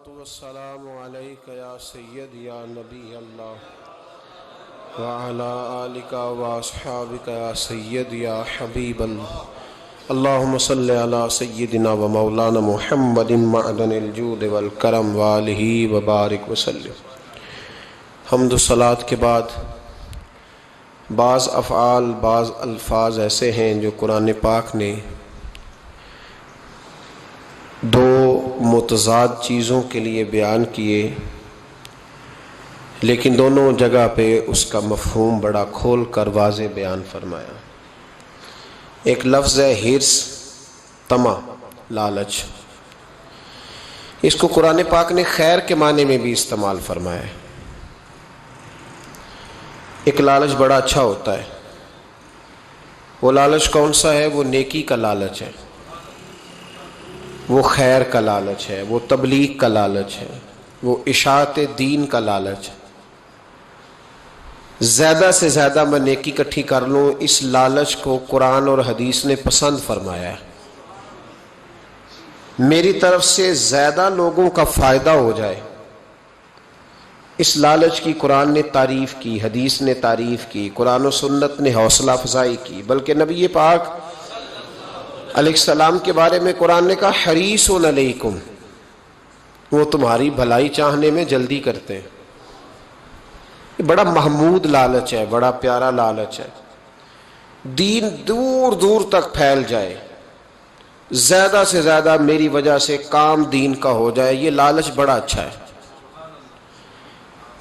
والسلام علیک یا سید یا نبی اللہ وعلا آلک واصحابک یا سید یا حبیب اللہ اللہم صلی علی سیدنا و مولانا محمد معدن الجود والکرم وآلہ وبارک وسلم۔ حمد و صلاۃ کے بعد بعض افعال، بعض الفاظ ایسے ہیں جو قرآن پاک نے دو متضاد چیزوں کے لیے بیان کیے، لیکن دونوں جگہ پہ اس کا مفہوم بڑا کھول کر واضح بیان فرمایا۔ ایک لفظ ہے ہرس، طمع، لالچ۔ اس کو قرآن پاک نے خیر کے معنی میں بھی استعمال فرمایا ہے۔ ایک لالچ بڑا اچھا ہوتا ہے۔ وہ لالچ کون سا ہے؟ وہ نیکی کا لالچ ہے، وہ خیر کا لالچ ہے، وہ تبلیغ کا لالچ ہے، وہ اشاعت دین کا لالچ ہے۔ زیادہ سے زیادہ میں نیکی اکٹھی کر لوں، اس لالچ کو قرآن اور حدیث نے پسند فرمایا ہے۔ میری طرف سے زیادہ لوگوں کا فائدہ ہو جائے، اس لالچ کی قرآن نے تعریف کی، حدیث نے تعریف کی، قرآن و سنت نے حوصلہ افزائی کی، بلکہ نبی پاک علیہ السلام کے بارے میں قرآن نے کہا حریص علیکم، وہ تمہاری بھلائی چاہنے میں جلدی کرتے ہیں۔ یہ بڑا محمود لالچ ہے، بڑا پیارا لالچ ہے۔ دین دور دور تک پھیل جائے، زیادہ سے زیادہ میری وجہ سے کام دین کا ہو جائے، یہ لالچ بڑا اچھا ہے۔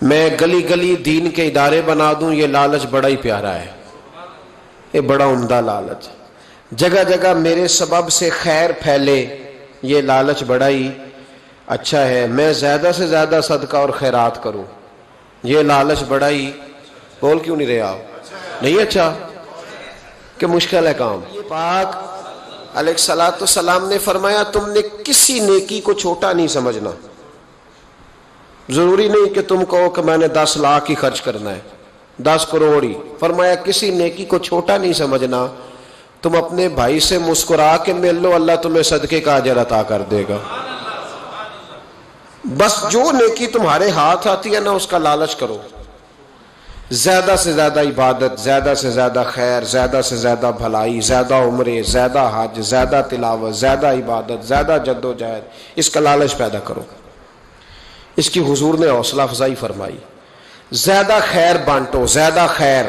میں گلی گلی دین کے ادارے بنا دوں، یہ لالچ بڑا ہی پیارا ہے، یہ بڑا عمدہ لالچ ہے۔ جگہ جگہ میرے سبب سے خیر پھیلے، یہ لالچ بڑا ہی اچھا ہے۔ میں زیادہ سے زیادہ صدقہ اور خیرات کروں، یہ لالچ بڑا ہی، بول کیوں نہیں رہے آپ؟ نہیں اچھا کہ مشکل ہے کام؟ یہ پاک علیہ السلام نے فرمایا تم نے کسی نیکی کو چھوٹا نہیں سمجھنا۔ ضروری نہیں کہ تم کہو کہ میں نے 10 لاکھ ہی خرچ کرنا ہے، 10 کروڑ ہی۔ فرمایا کسی نیکی کو چھوٹا نہیں سمجھنا۔ تم اپنے بھائی سے مسکرا کے مل لو، اللہ تمہیں صدقے کا اجر عطا کر دے گا۔ بس جو نیکی تمہارے ہاتھ آتی ہے نا، اس کا لالچ کرو۔ زیادہ سے زیادہ عبادت، زیادہ سے زیادہ خیر، زیادہ سے زیادہ بھلائی، زیادہ عمرے، زیادہ حج، زیادہ تلاوت، زیادہ عبادت، زیادہ جد و جہد، اس کا لالچ پیدا کرو۔ اس کی حضور نے حوصلہ افزائی فرمائی۔ زیادہ خیر بانٹو، زیادہ خیر،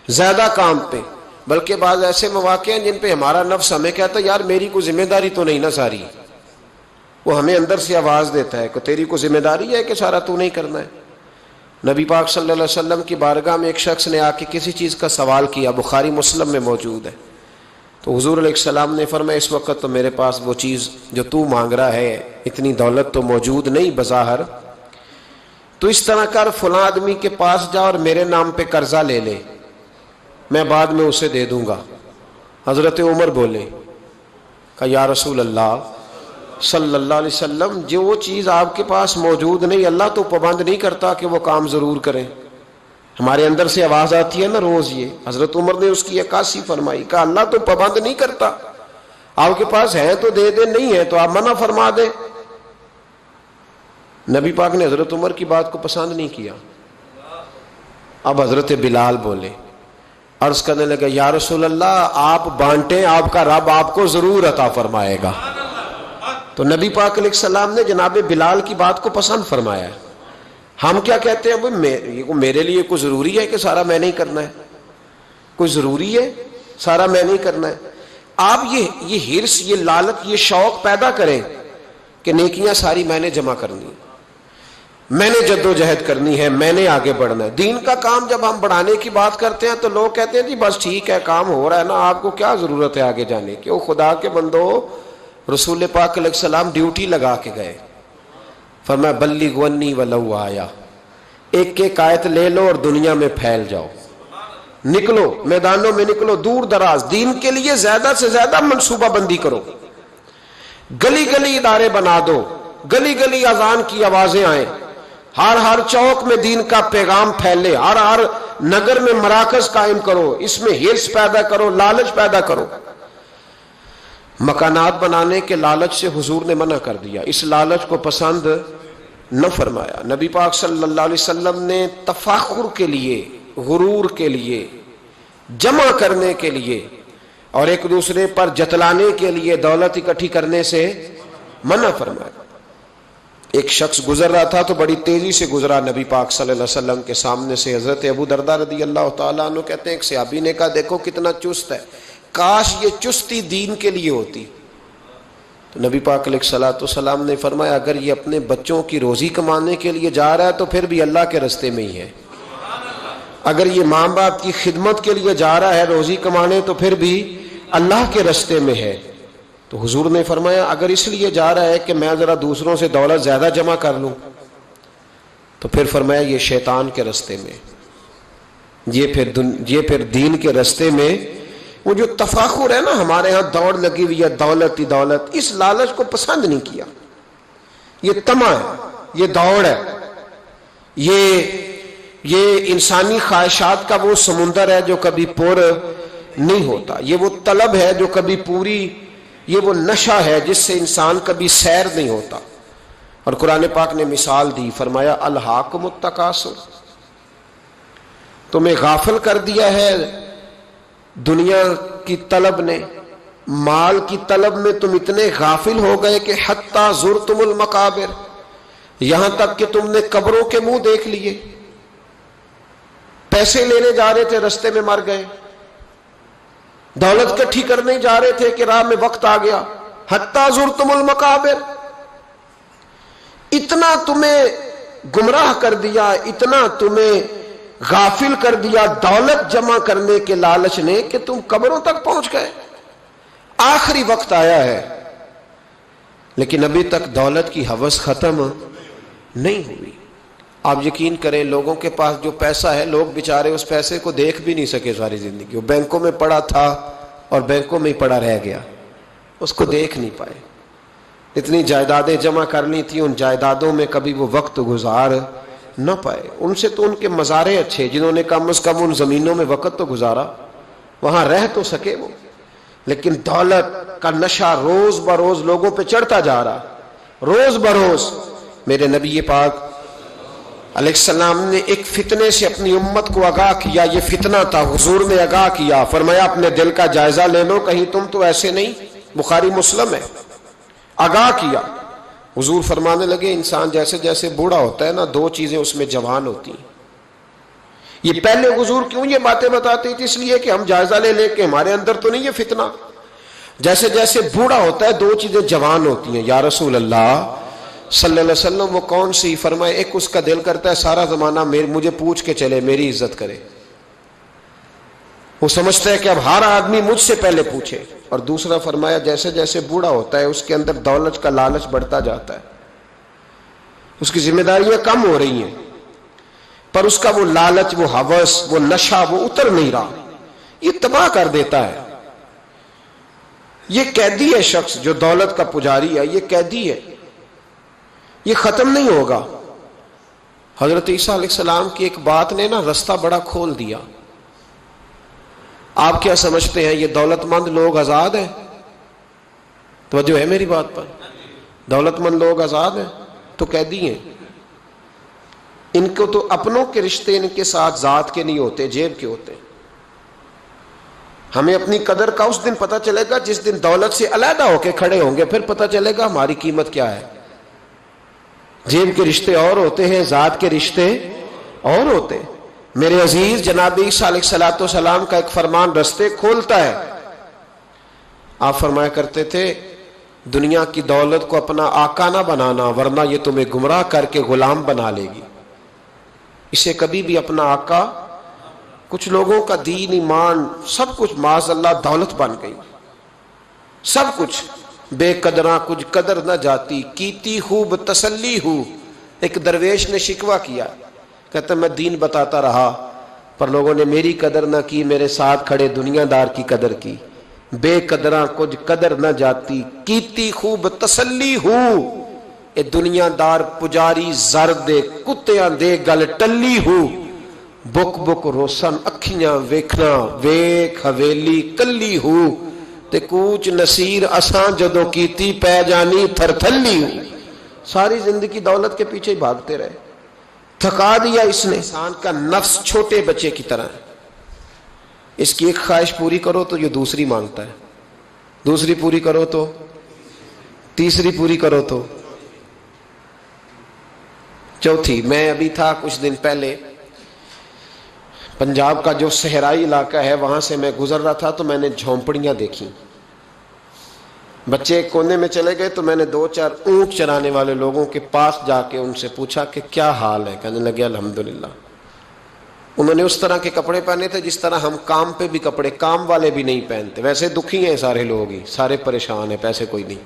زیادہ کام پہ۔ بلکہ بعض ایسے مواقع ہیں جن پہ ہمارا نفس ہمیں کہتا ہے یار میری کوئی ذمہ داری تو نہیں نا ساری، وہ ہمیں اندر سے آواز دیتا ہے کہ تیری کوئی ذمہ داری ہے کہ سارا تو نہیں کرنا ہے۔ نبی پاک صلی اللہ علیہ وسلم کی بارگاہ میں ایک شخص نے آ کے کسی چیز کا سوال کیا، بخاری مسلم میں موجود ہے۔ تو حضور علیہ السلام نے فرمایا اس وقت تو میرے پاس وہ چیز جو تو مانگ رہا ہے، اتنی دولت تو موجود نہیں بظاہر، تو اس طرح کر فلاں آدمی کے پاس جا اور میرے نام پہ قرضہ لے لے، میں بعد میں اسے دے دوں گا۔ حضرت عمر بولے، کہا یا رسول اللہ صلی اللہ علیہ وسلم، جو وہ چیز آپ کے پاس موجود نہیں، اللہ تو پابند نہیں کرتا کہ وہ کام ضرور کریں۔ ہمارے اندر سے آواز آتی ہے نا روز یہ۔ حضرت عمر نے اس کی عکاسی فرمائی، کہا اللہ تو پابند نہیں کرتا، آپ کے پاس ہے تو دے دیں، نہیں ہے تو آپ منع فرما دیں۔ نبی پاک نے حضرت عمر کی بات کو پسند نہیں کیا۔ اب حضرت بلال بولے، عرض کرنے لگا یا رسول اللہ آپ بانٹیں، آپ کا رب آپ کو ضرور عطا فرمائے گا۔ تو نبی پاک علیہ السلام نے جناب بلال کی بات کو پسند فرمایا ہے۔ ہم کیا کہتے ہیں، میرے لیے کوئی ضروری ہے کہ سارا میں نہیں کرنا ہے؟ کوئی ضروری ہے سارا میں نہیں کرنا ہے؟ آپ یہ ہرس، یہ لالچ، یہ شوق پیدا کریں کہ نیکیاں ساری میں نے جمع کرنی ہے، میں نے جد و جہد کرنی ہے، میں نے آگے بڑھنا ہے۔ دین کا کام جب ہم بڑھانے کی بات کرتے ہیں تو لوگ کہتے ہیں جی بس ٹھیک ہے کام ہو رہا ہے نا، آپ کو کیا ضرورت ہے آگے جانے کی؟ وہ خدا کے بندو، رسول پاک علیہ السلام ڈیوٹی لگا کے گئے، فرمایا بلغ عنی ولو آیا، ایک ایک آیت لے لو اور دنیا میں پھیل جاؤ، نکلو میدانوں میں، نکلو دور دراز، دین کے لیے زیادہ سے زیادہ منصوبہ بندی کرو، گلی گلی ادارے بنا دو، گلی گلی اذان کی آوازیں آئیں، ہر چوک میں دین کا پیغام پھیلے، ہر نگر میں مراکز قائم کرو، اس میں ہرس پیدا کرو، لالچ پیدا کرو۔ مکانات بنانے کے لالچ سے حضور نے منع کر دیا، اس لالچ کو پسند نہ فرمایا۔ نبی پاک صلی اللہ علیہ وسلم نے تفاخر کے لیے، غرور کے لیے، جمع کرنے کے لیے اور ایک دوسرے پر جتلانے کے لیے دولت اکٹھی کرنے سے منع فرمایا۔ ایک شخص گزر رہا تھا تو بڑی تیزی سے گزرا نبی پاک صلی اللہ علیہ وسلم کے سامنے سے۔ حضرت ابو درداء رضی اللہ تعالیٰ عنہ کہتے ہیں ایک صحابی نے کہا دیکھو کتنا چست ہے، کاش یہ چستی دین کے لیے ہوتی۔ تو نبی پاک علیہ الصلوۃ والسلام نے فرمایا اگر یہ اپنے بچوں کی روزی کمانے کے لیے جا رہا ہے تو پھر بھی اللہ کے راستے میں ہی ہے، اگر یہ ماں باپ کی خدمت کے لیے جا رہا ہے روزی کمانے تو پھر بھی اللہ کے راستے میں ہے۔ تو حضور نے فرمایا اگر اس لیے جا رہا ہے کہ میں ذرا دوسروں سے دولت زیادہ جمع کر لوں تو پھر فرمایا یہ شیطان کے راستے میں، یہ پھر دین کے راستے میں۔ وہ جو تفاخر ہے نا، ہمارے ہاں دوڑ لگی ہوئی ہے دولت ہی دولت، اس لالچ کو پسند نہیں کیا۔ یہ طمع ہے، یہ دوڑ ہے، یہ انسانی خواہشات کا وہ سمندر ہے جو کبھی پر نہیں ہوتا، یہ وہ طلب ہے جو کبھی پوری، یہ وہ نشہ ہے جس سے انسان کبھی سیر نہیں ہوتا۔ اور قرآن پاک نے مثال دی، فرمایا الہاکم التکاثر، تمہیں غافل کر دیا ہے دنیا کی طلب نے، مال کی طلب میں تم اتنے غافل ہو گئے کہ حتی زرتم المقابر، یہاں تک کہ تم نے قبروں کے منہ دیکھ لیے، پیسے لینے جا رہے تھے رستے میں مر گئے، دولت اکٹھی کرنے جا رہے تھے کہ راہ میں وقت آ گیا، حتی زرتم المقابر، اتنا تمہیں گمراہ کر دیا، اتنا تمہیں غافل کر دیا دولت جمع کرنے کے لالچ نے کہ تم قبروں تک پہنچ گئے۔ آخری وقت آیا ہے لیکن ابھی تک دولت کی ہوس ختم نہیں ہوئی۔ آپ یقین کریں لوگوں کے پاس جو پیسہ ہے، لوگ بیچارے اس پیسے کو دیکھ بھی نہیں سکے ساری زندگی، وہ بینکوں میں پڑا تھا اور بینکوں میں ہی پڑا رہ گیا، اس کو دیکھ نہیں پائے۔ اتنی جائیدادیں جمع کرنی تھی، ان جائیدادوں میں کبھی وہ وقت گزار نہ پائے۔ ان سے تو ان کے مزارے اچھے جنہوں نے کم از کم ان زمینوں میں وقت تو گزارا، وہاں رہ تو سکے وہ، لیکن دولت کا نشہ روز بروز لوگوں پہ چڑھتا جا رہا، روز بروز۔ میرے نبی پاک علیہ السلام نے ایک فتنے سے اپنی امت کو آگاہ کیا، یہ فتنہ تھا، حضور نے آگاہ کیا، فرمایا اپنے دل کا جائزہ لے لو کہیں تم تو ایسے نہیں، بخاری مسلم ہے، آگاہ کیا۔ حضور فرمانے لگے انسان جیسے جیسے بوڑھا ہوتا ہے نا، دو چیزیں اس میں جوان ہوتی ہیں۔ یہ پہلے حضور کیوں یہ باتیں بتاتے تھے؟ اس لیے کہ ہم جائزہ لے لے کہ ہمارے اندر تو نہیں یہ فتنہ۔ جیسے جیسے بوڑھا ہوتا ہے دو چیزیں جوان ہوتی ہیں۔ یا رسول اللہ صلی اللہ علیہ وسلم وہ کون سی؟ فرمائے ایک اس کا دل کرتا ہے سارا زمانہ مجھے پوچھ کے چلے، میری عزت کرے، وہ سمجھتا ہے کہ اب ہر آدمی مجھ سے پہلے پوچھے۔ اور دوسرا فرمایا جیسے جیسے بوڑھا ہوتا ہے اس کے اندر دولت کا لالچ بڑھتا جاتا ہے، اس کی ذمہ داریاں کم ہو رہی ہیں پر اس کا وہ لالچ، وہ ہوس، وہ نشہ وہ اتر نہیں رہا، یہ تباہ کر دیتا ہے۔ یہ قیدی ہے شخص جو دولت کا پجاری ہے، یہ قیدی ہے، یہ ختم نہیں ہوگا۔ حضرت عیسیٰ علیہ السلام کی ایک بات نے نا رستہ بڑا کھول دیا۔ آپ کیا سمجھتے ہیں یہ دولت مند لوگ آزاد ہیں؟ توجہ ہے میری بات پر؟ دولت مند لوگ آزاد ہیں تو قیدی ہیں۔ ان کو تو اپنوں کے رشتے ان کے ساتھ ذات کے نہیں ہوتے، جیب کے ہوتے ہیں۔ ہمیں اپنی قدر کا اس دن پتہ چلے گا جس دن دولت سے علیحدہ ہو کے کھڑے ہوں گے، پھر پتہ چلے گا ہماری قیمت کیا ہے۔ جیب کے رشتے اور ہوتے ہیں، ذات کے رشتے اور ہوتے ہیں۔ میرے عزیز جناب عیسیٰ علیہ السلام کا ایک فرمان رستے کھولتا ہے۔ آپ فرمایا کرتے تھے دنیا کی دولت کو اپنا آقا نہ بنانا ورنہ یہ تمہیں گمراہ کر کے غلام بنا لے گی۔ اسے کبھی بھی اپنا آقا، کچھ لوگوں کا دین ایمان سب کچھ معاذ اللہ دولت بن گئی، سب کچھ بے قدراں کچھ قدر نہ جاتی، کیتی خوب تسلی ہو۔ ایک درویش نے شکوہ کیا، کہتا میں دین بتاتا رہا پر لوگوں نے میری قدر نہ کی، میرے ساتھ کھڑے دنیا دار کی قدر کی۔ بے قدراں کچھ قدر نہ جاتی، کیتی خوب تسلی ہو۔ اے دنیا دار پجاری زر دے کتیاں دے گل ٹلی ہو۔ بک بک روسن اکھیاں ویکھنا، ویکھ حویلی کلی ہو۔ تے کوچ نصیر اساں جدو کیتی پہ جانی تھرتھلی ہوں. ساری زندگی دولت کے پیچھے ہی بھاگتے رہے, تھکا دیا اس نے. انسان کا نفس چھوٹے بچے کی طرح ہے, اس کی ایک خواہش پوری کرو تو یہ دوسری مانگتا ہے, دوسری پوری کرو تو تیسری پوری کرو تو چوتھی. میں ابھی تھا کچھ دن پہلے پنجاب کا جو صحرائی علاقہ ہے وہاں سے میں گزر رہا تھا تو میں نے جھونپڑیاں دیکھی. بچے ایک کونے میں چلے گئے تو میں نے 2-4 اونٹ چرانے والے لوگوں کے پاس جا کے ان سے پوچھا کہ کیا حال ہے. کہنے لگے الحمدللہ. انہوں نے اس طرح کے کپڑے پہنے تھے جس طرح ہم کام پہ بھی کپڑے کام والے بھی نہیں پہنتے. ویسے دکھی ہیں سارے لوگ ہی, سارے پریشان ہیں, پیسے کوئی نہیں,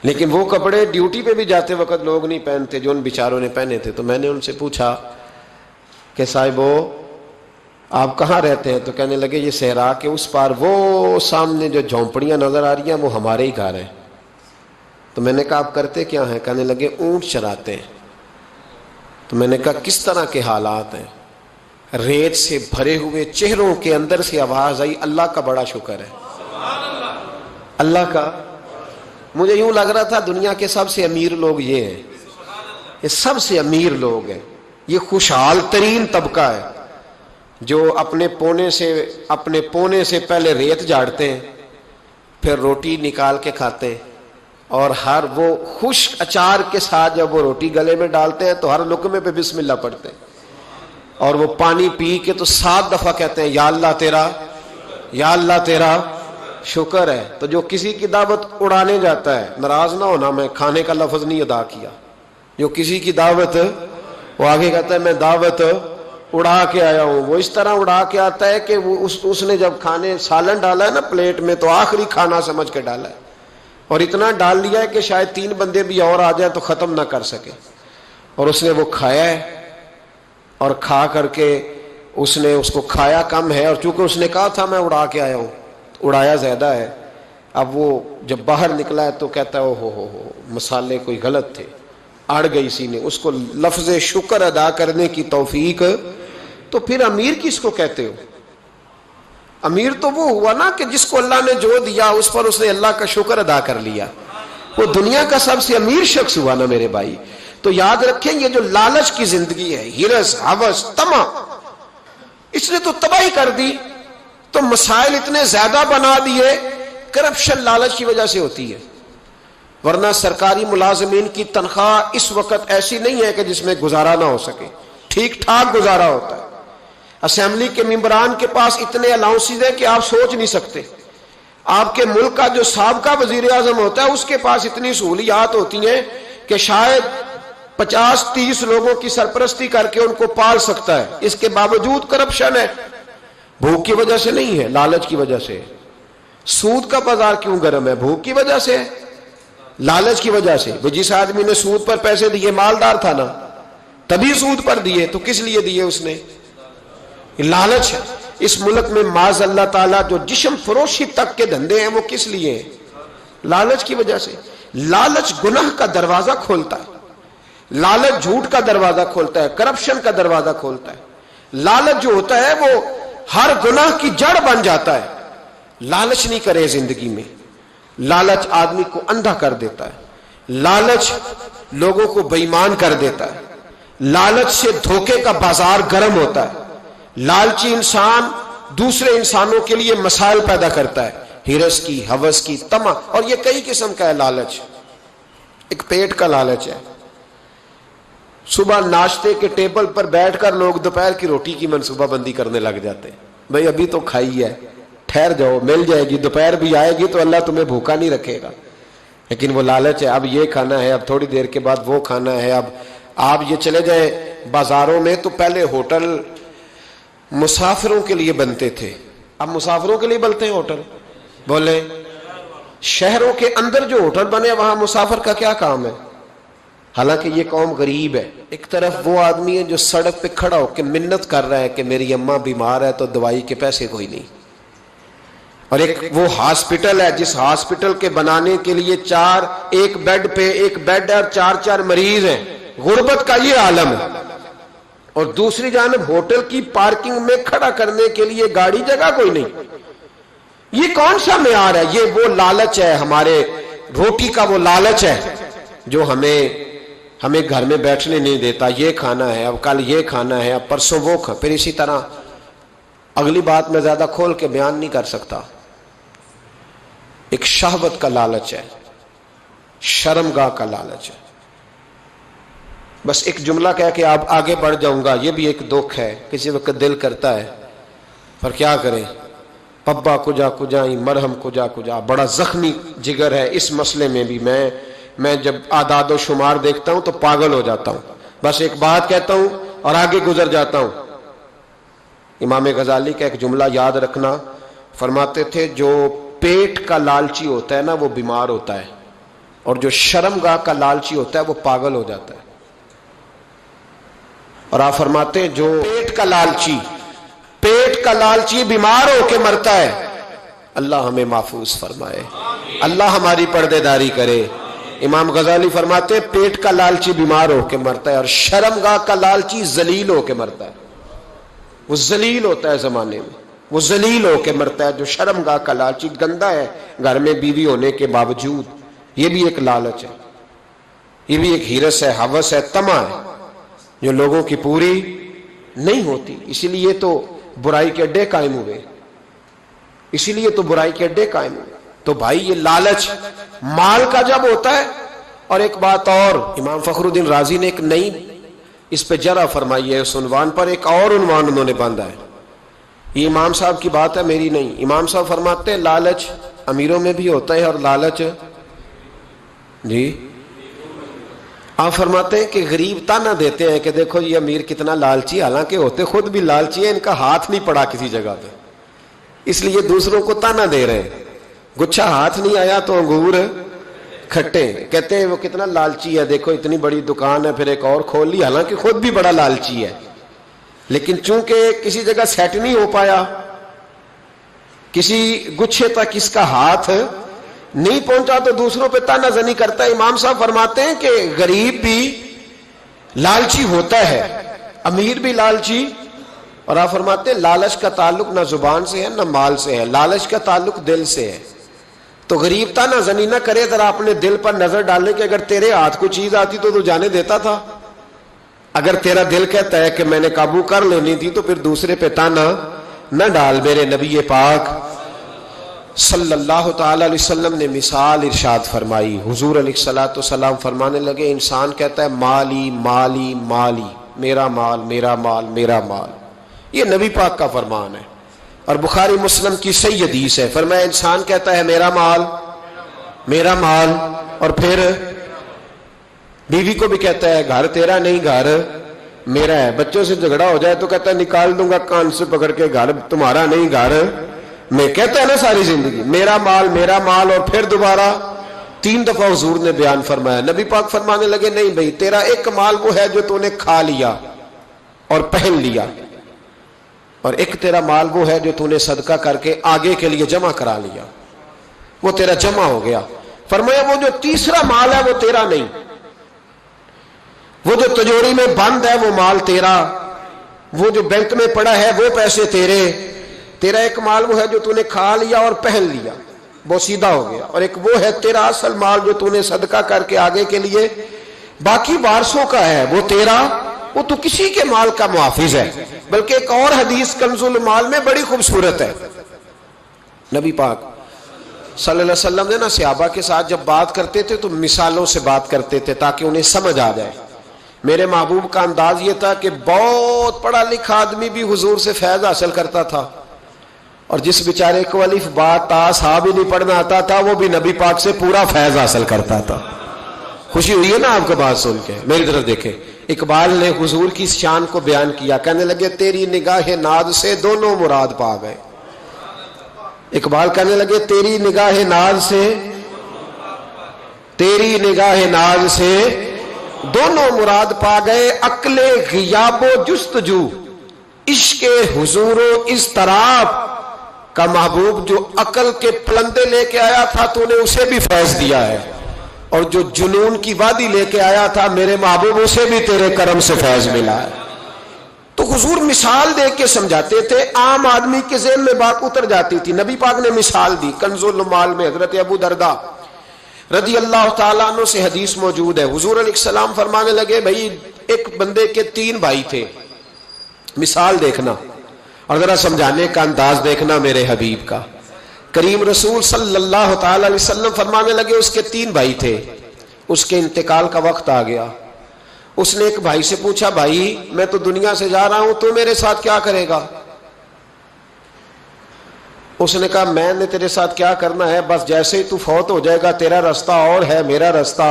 لیکن وہ کپڑے ڈیوٹی پہ بھی جاتے وقت لوگ نہیں پہنتے جو ان بیچاروں نے پہنے تھے. تو میں نے ان سے پوچھا کہ صاحبو آپ کہاں رہتے ہیں؟ تو کہنے لگے یہ صحرا کے اس پار وہ سامنے جو جھونپڑیاں نظر آ رہی ہیں وہ ہمارے ہی گھر ہیں. تو میں نے کہا آپ کرتے کیا ہیں؟ کہنے لگے اونٹ چراتے ہیں. تو میں نے کہا کس طرح کے حالات ہیں؟ ریت سے بھرے ہوئے چہروں کے اندر سے آواز آئی اللہ کا بڑا شکر ہے, اللہ کا. مجھے یوں لگ رہا تھا دنیا کے سب سے امیر لوگ یہ ہیں, یہ سب سے امیر لوگ ہیں, یہ خوشحال ترین طبقہ ہے جو اپنے پونے سے پہلے ریت جاڑتے ہیں, پھر روٹی نکال کے کھاتے ہیں, اور ہر وہ خشک اچار کے ساتھ جب وہ روٹی گلے میں ڈالتے ہیں تو ہر لقمے پہ بسم اللہ پڑھتے ہیں, اور وہ پانی پی کے تو 7 دفعہ کہتے ہیں یا اللہ تیرا, یا اللہ تیرا شکر ہے. تو جو کسی کی دعوت اڑانے جاتا ہے, ناراض نہ ہونا میں کھانے کا لفظ نہیں ادا کیا, جو کسی کی دعوت وہ آگے کہتا ہے میں دعوت اڑا کے آیا ہوں, وہ اس طرح اڑا کے آتا ہے کہ وہ اس نے جب کھانے سالن ڈالا ہے نا پلیٹ میں تو آخری کھانا سمجھ کے ڈالا ہے, اور اتنا ڈال لیا ہے کہ شاید 3 بندے بھی اور آ جائیں تو ختم نہ کر سکے, اور اس نے وہ کھایا ہے, اور کھا کر کے اس نے اس کو کھایا کم ہے, اور چونکہ اس نے کہا تھا میں اڑا کے آیا ہوں, اڑایا زیادہ ہے. اب وہ جب باہر نکلا ہے تو کہتا ہے ہو مسالے کوئی غلط تھے, اڑ گئی سینے. اس کو لفظ شکر ادا کرنے کی توفیق. تو پھر امیر کس کو کہتے ہو؟ امیر تو وہ ہوا نا کہ جس کو اللہ نے جو دیا اس پر اس نے اللہ کا شکر ادا کر لیا, وہ دنیا کا سب سے امیر شخص ہوا نا میرے بھائی. تو یاد رکھیں یہ جو لالچ کی زندگی ہے, ہرس ہوس طمع, اس نے تو تباہی کر دی. تو مسائل اتنے زیادہ بنا دیے, کرپشن لالچ کی وجہ سے ہوتی ہے. ورنہ سرکاری ملازمین کی تنخواہ اس وقت ایسی نہیں ہے کہ جس میں گزارا نہ ہو سکے, ٹھیک ٹھاک گزارا ہوتا ہے. اسمبلی کے ممبران کے پاس اتنے الاؤنسز ہیں کہ آپ سوچ نہیں سکتے. آپ کے ملک کا جو سابقہ وزیر اعظم ہوتا ہے اس کے پاس اتنی سہولیات ہوتی ہیں کہ شاید 50-30 لوگوں کی سرپرستی کر کے ان کو پال سکتا ہے. اس کے باوجود کرپشن ہے. بھوک کی وجہ سے نہیں ہے, لالچ کی وجہ سے. سود کا بازار کیوں گرم ہے؟ بھوک کی وجہ سے, لالچ کی وجہ سے. وہ جس آدمی نے سود پر پیسے دیے مالدار تھا نا, تبھی سود پر دیے. تو کس لیے دیے اس نے؟ لالچ ہے. اس ملک میں معاذ اللہ تعالیٰ جو جسم فروشی تک کے دھندے ہیں وہ کس لیے ہیں؟ لالچ کی وجہ سے. لالچ گناہ کا دروازہ کھولتا ہے, لالچ جھوٹ کا دروازہ کھولتا ہے, کرپشن کا دروازہ کھولتا ہے. لالچ جو ہوتا ہے وہ ہر گناہ کی جڑ بن جاتا ہے. لالچ نہیں کرے زندگی میں. لالچ آدمی کو اندھا کر دیتا ہے, لالچ لوگوں کو بے ایمان کر دیتا ہے, لالچ سے دھوکے کا بازار گرم ہوتا ہے. لالچی انسان دوسرے انسانوں کے لیے مسائل پیدا کرتا ہے, ہرس کی, ہوس کی, طمع. اور یہ کئی قسم کا ہے لالچ. ایک پیٹ کا لالچ ہے. صبح ناشتے کے ٹیبل پر بیٹھ کر لوگ دوپہر کی روٹی کی منصوبہ بندی کرنے لگ جاتے ہیں. بھئی ابھی تو کھائی ہے, ٹھہر جاؤ, مل جائے گی, دوپہر بھی آئے گی تو اللہ تمہیں بھوکا نہیں رکھے گا. لیکن وہ لالچ ہے, اب یہ کھانا ہے, اب تھوڑی دیر کے بعد وہ کھانا ہے. اب آپ یہ چلے جائیں بازاروں میں تو پہلے ہوٹل مسافروں کے لیے بنتے تھے, اب مسافروں کے لیے بنتے ہیں ہوٹل. بولے شہروں کے اندر جو ہوٹل بنے وہاں مسافر کا کیا کام ہے؟ حالانکہ یہ قوم غریب ہے. ایک طرف وہ آدمی ہے جو سڑک پہ کھڑا ہو کے منت کر رہا ہے کہ میری اماں بیمار ہے تو دوائی کے پیسے کوئی نہیں, اور ایک وہ ہاسپٹل ہے جس ہاسپٹل کے بنانے کے لیے ایک بیڈ پہ ایک بیڈ اور 4 مریض ہیں. غربت کا یہ عالم ہے. اور دوسری جانب ہوٹل کی پارکنگ میں کھڑا کرنے کے لیے گاڑی جگہ کوئی نہیں. یہ کون سا معیار ہے؟ یہ وہ لالچ ہے، ہمارے روٹی کا وہ لالچ ہے جو ہمیں گھر میں بیٹھنے نہیں دیتا. یہ کھانا ہے، اب کل یہ کھانا ہے، اب پرسوں وہ پھر اسی طرح. اگلی بات میں زیادہ کھول کے بیان نہیں کر سکتا. ایک شہوت کا لالچ ہے، شرمگاہ کا لالچ ہے. بس ایک جملہ کہہ کے آپ آگے بڑھ جاؤں گا. یہ بھی ایک دکھ ہے، کسی وقت دل کرتا ہے، پر کیا کریں، پبا کجا کجائی مرہم کجا کجا. بڑا زخمی جگر ہے اس مسئلے میں بھی. میں جب اعداد و شمار دیکھتا ہوں تو پاگل ہو جاتا ہوں. بس ایک بات کہتا ہوں اور آگے گزر جاتا ہوں. امام غزالی کا ایک جملہ یاد رکھنا، فرماتے تھے جو پیٹ کا لالچی ہوتا ہے نا وہ بیمار ہوتا ہے، اور جو شرمگاہ کا لالچی ہوتا ہے وہ پاگل ہو جاتا ہے. اور آپ فرماتے ہیں جو پیٹ کا لالچی بیمار ہو کے مرتا ہے، اللہ ہمیں محفوظ فرمائے، اللہ ہماری پردے داری کرے. امام غزالی فرماتے ہیں پیٹ کا لالچی بیمار ہو کے مرتا ہے، اور شرمگاہ کا لالچی ذلیل ہو کے مرتا ہے. وہ ذلیل ہوتا ہے زمانے میں، وہ ذلیل ہو کے مرتا ہے. جو شرمگاہ کا لالچی گندا ہے گھر میں بیوی ہونے کے باوجود، یہ بھی ایک لالچ ہے، یہ بھی ایک ہرس ہے، ہوس ہے، طمع ہے جو لوگوں کی پوری نہیں ہوتی. اسی لیے تو برائی کے اڈے قائم ہوئے، اسی لیے تو برائی کے اڈے قائم ہوئے. تو بھائی یہ لالچ مال کا جب ہوتا ہے. اور ایک بات اور، امام فخر الدین رازی نے ایک نئی اس پہ جرح فرمائی ہے، اس عنوان پر ایک اور عنوان انہوں نے باندھا ہے. یہ امام صاحب کی بات ہے، میری نہیں. امام صاحب فرماتے ہیں لالچ امیروں میں بھی ہوتا ہے، اور لالچ جی آپ فرماتے ہیں کہ غریب تانا دیتے ہیں کہ دیکھو یہ امیر کتنا لالچی، حالانکہ ہوتے خود بھی لالچی ہے، ان کا ہاتھ نہیں پڑا کسی جگہ پہ، اس لیے دوسروں کو تانا دے رہے ہیں. گچھا ہاتھ نہیں آیا تو انگور کھٹے. کہتے ہیں وہ کتنا لالچی ہے، دیکھو اتنی بڑی دکان ہے پھر ایک اور کھول لی، حالانکہ خود بھی بڑا لالچی ہے، لیکن چونکہ کسی جگہ سیٹ نہیں ہو پایا، کسی گچھے تک اس کا ہاتھ نہیں پہنچا تو دوسروں پہ تانا زنی کرتا ہے. امام صاحب فرماتے ہیں کہ غریب بھی لالچی ہوتا ہے، امیر بھی لالچی. اور آپ فرماتے ہیں لالچ کا تعلق نہ زبان سے ہے نہ مال سے ہے، لالچ کا تعلق دل سے ہے. تو غریب تانا زنی نہ کرے، ذرا اپنے دل پر نظر ڈالنے کہ اگر تیرے ہاتھ کو چیز آتی تو جانے دیتا تھا. اگر تیرا دل کہتا ہے کہ میں نے قابو کر لینی تھی تو پھر دوسرے پہ تانا نہ ڈال. میرے نبی پاک صلی اللہ تعالی علیہ وسلم نے مثال ارشاد فرمائی. حضور علیہ الصلوۃ والسلام فرمانے لگے انسان کہتا ہے مالی مالی مالی، میرا مال میرا مال میرا مال. یہ نبی پاک کا فرمان ہے اور بخاری مسلم کی صحیح حدیث ہے. فرمایا انسان کہتا ہے میرا مال میرا مال، اور پھر بیوی کو بھی کہتا ہے گھر تیرا نہیں گھر میرا ہے. بچوں سے جھگڑا ہو جائے تو کہتا ہے نکال دوں گا کان سے پکڑ کے، گھر تمہارا نہیں گھر میں. کہتا ہے نا ساری زندگی میرا مال، اور پھر دوبارہ 3 دفعہ حضور نے بیان فرمایا. نبی پاک فرمانے لگے نہیں بھائی، تیرا ایک مال وہ ہے جو تو نے کھا لیا اور پہن لیا، اور ایک تیرا مال وہ ہے جو تو نے صدقہ کر کے آگے کے لیے جمع کرا لیا، وہ تیرا جمع ہو گیا. فرمایا وہ جو تیسرا مال ہے وہ تیرا نہیں، وہ جو تجوری میں بند ہے وہ مال تیرا، وہ جو بینک میں پڑا ہے وہ پیسے تیرے. تیرا ایک مال وہ ہے جو تو نے کھا لیا اور پہن لیا، وہ سیدھا ہو گیا، اور ایک وہ ہے تیرا اصل مال جو تو نے صدقہ کر کے آگے کے لیے باقی وارثوں کا ہے، وہ تیرا، وہ تو کسی کے مال کا محافظ ہے. بلکہ ایک اور حدیث کنز المال میں بڑی خوبصورت ہے. نبی پاک صلی اللہ علیہ وسلم نے نا صحابہ کے ساتھ جب بات کرتے تھے تو مثالوں سے بات کرتے تھے تاکہ انہیں سمجھ آ جائے. میرے محبوب کا انداز یہ تھا کہ بہت پڑھا لکھا آدمی بھی حضور سے فیض حاصل کرتا تھا، اور جس بیچارے کو الف با تا صا بھی نہیں پڑھنا آتا تھا وہ بھی نبی پاک سے پورا فیض حاصل کرتا تھا. خوشی ہوئی ہے نا آپ کو بات سن کے؟ میری طرف دیکھیں. اقبال نے حضور کی شان کو بیان کیا، کہنے لگے تیری نگاہ ناز سے دونوں مراد پا گئے. اقبال کہنے لگے تیری نگاہ ناز سے، تیری نگاہ ناز سے دونوں مراد پا گئے. عقل غیاب و جستجو، عشق حضور و اضطراب کا محبوب جو عقل کے پلندے لے کے آیا تھا تو نے اسے بھی فیض دیا ہے، اور جو جنون کی وادی لے کے آیا تھا میرے محبوب اسے بھی تیرے کرم سے فیض ملا ہے. تو حضور مثال دے کے سمجھاتے تھے، عام آدمی کے ذہن میں بات اتر جاتی تھی۔ نبی پاک نے مثال دی، کنز العمال میں حضرت ابو درداء رضی اللہ تعالیٰ عنہ سے حدیث موجود ہے۔ حضور علیہ السلام فرمانے لگے، بھائی ایک بندے کے 3 بھائی تھے، مثال دیکھنا اور ذرا سمجھانے کا انداز دیکھنا میرے حبیب کا۔ کریم رسول صلی اللہ تعالی علیہ وسلم فرمانے لگے اس کے 3 بھائی تھے، اس کے انتقال کا وقت آ گیا۔ اس نے ایک بھائی سے پوچھا، بھائی میں تو دنیا سے جا رہا ہوں، تو میرے ساتھ کیا کرے گا؟ اس نے کہا میں نے تیرے ساتھ کیا کرنا ہے، بس جیسے ہی تو فوت ہو جائے گا تیرا رستہ اور ہے، میرا رستہ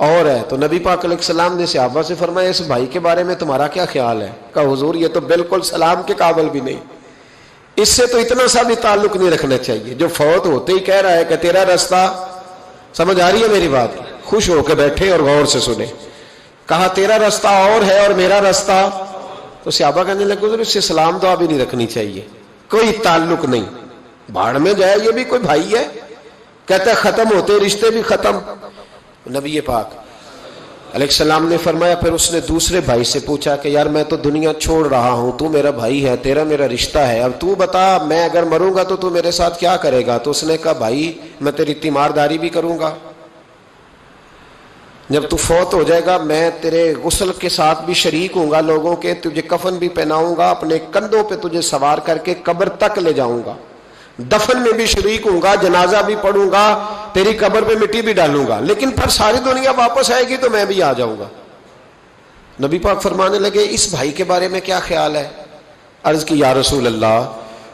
اور ہے۔ تو نبی پاک علیہ السلام نے صحابہ سے فرمایا اس بھائی کے بارے میں تمہارا کیا خیال ہے؟ کہا حضور یہ تو بالکل سلام کے قابل بھی نہیں، اس سے تو اتنا سا بھی تعلق نہیں رکھنا چاہیے، جو فوت ہوتے ہی کہہ رہا ہے کہ تیرا رستہ۔ سمجھ آ رہی ہے میری بات؟ خوش ہو کے بیٹھے اور غور سے سنے۔ کہا تیرا رستہ اور ہے اور میرا رستہ، تو صحابہ کہنے لگے حضور اس سے سلام دعا بھی نہیں رکھنی چاہیے، کوئی تعلق نہیں، بھاڑ میں جائے، یہ بھی کوئی بھائی ہے؟ کہتا ہے ختم ہوتے رشتے بھی ختم۔ نبی پاک علیہ السلام نے فرمایا، پھر اس نے دوسرے بھائی سے پوچھا کہ یار میں تو دنیا چھوڑ رہا ہوں، تو میرا بھائی ہے، تیرا میرا رشتہ ہے، اب تو بتا میں اگر مروں گا تو میرے ساتھ کیا کرے گا؟ تو اس نے کہا بھائی میں تیری تیمارداری بھی کروں گا، جب تو فوت ہو جائے گا میں تیرے غسل کے ساتھ بھی شریک ہوں گا، لوگوں کے تجھے کفن بھی پہناؤں گا، اپنے کندھوں پہ تجھے سوار کر کے قبر تک لے جاؤں گا، دفن میں بھی شریک ہوں گا، جنازہ بھی پڑھوں گا، تیری قبر پہ مٹی بھی ڈالوں گا، لیکن پھر ساری دنیا واپس آئے گی تو میں بھی آ جاؤں گا۔ نبی پاک فرمانے لگے اس بھائی کے بارے میں کیا خیال ہے؟ عرض کی یا رسول اللہ